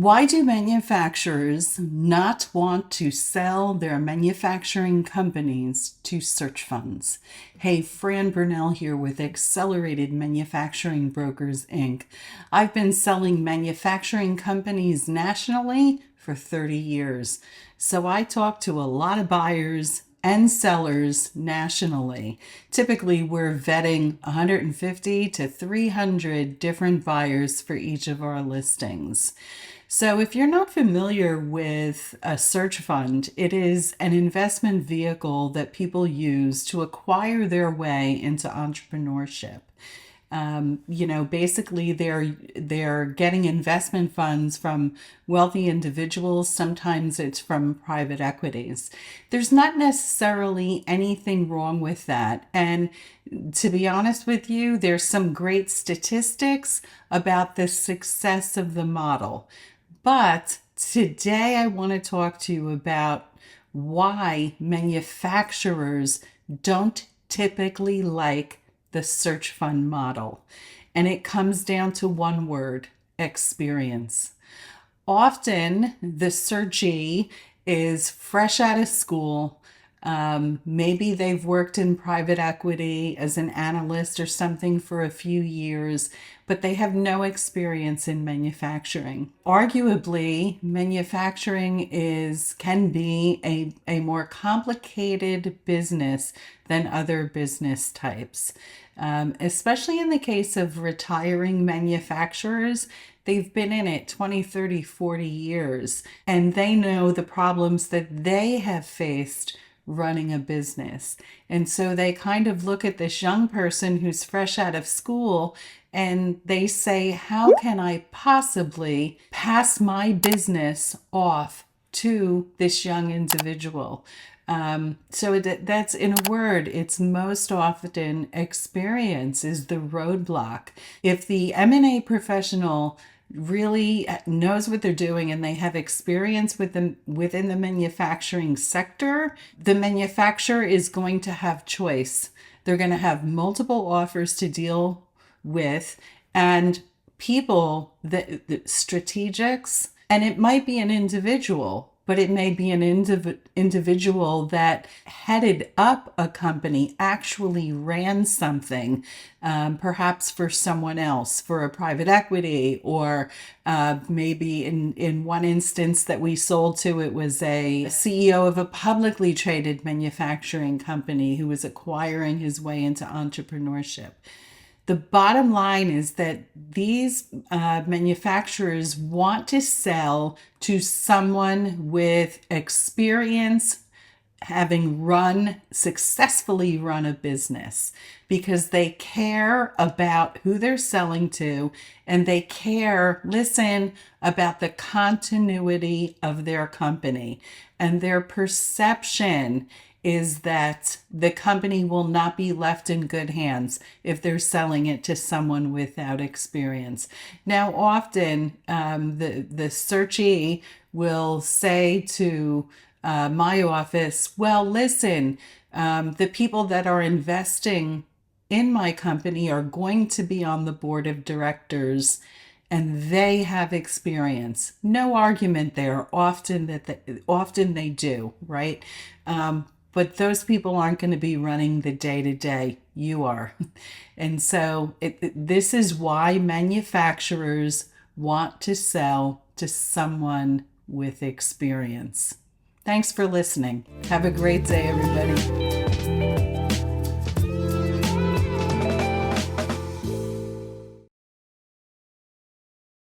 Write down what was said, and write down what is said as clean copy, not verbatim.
Why do manufacturers not want to sell their manufacturing companies to search funds? Hey, Fran Burnell here with Accelerated Manufacturing Brokers, Inc. I've been selling manufacturing companies nationally for 30 years. So I talk to a lot of buyers and sellers nationally. Typically, we're vetting 150 to 300 different buyers for each of our listings. So, if you're not familiar with a search fund, it is an investment vehicle that people use to acquire their way into entrepreneurship. Basically they're getting investment funds from wealthy individuals. Sometimes it's from private equities. There's not necessarily anything wrong with that. And to be honest with you, there's some great statistics about the success of the model. But today I want to talk to you about why manufacturers don't typically like the search fund model. And it comes down to one word: experience. Often the searchee is fresh out of school. Maybe they've worked in private equity as an analyst or something for a few years, but they have no experience in manufacturing. Arguably, manufacturing can be a more complicated business than other business types. Especially in the case of retiring manufacturers. They've been in it 20, 30, 40 years, and they know the problems that they have faced running a business. And so they kind of look at this young person who's fresh out of school and they say, how can I possibly pass my business off to this young individual? That's, in a word, it's most often experience is the roadblock. If the M&A professional really knows what they're doing and they have experience within the manufacturing sector, the manufacturer is going to have choice. They're going to have multiple offers to deal with, and people, the strategics, and it might be an individual, but it may be an individual that headed up a company, actually ran something, perhaps for someone else, for a private equity, or maybe in one instance that we sold to, it was a CEO of a publicly traded manufacturing company who was acquiring his way into entrepreneurship. The bottom line is that these manufacturers want to sell to someone with experience, having successfully run a business, because they care about who they're selling to, and they care, about the continuity of their company. And their perception is that the company will not be left in good hands if they're selling it to someone without experience. Now, often the searchee will say to my office, well, listen, the people that are investing in my company are going to be on the board of directors and they have experience. No argument there. Often they do, right? But those people aren't going to be running the day-to-day. You are. And so this is why manufacturers want to sell to someone with experience. Thanks for listening. Have a great day, everybody.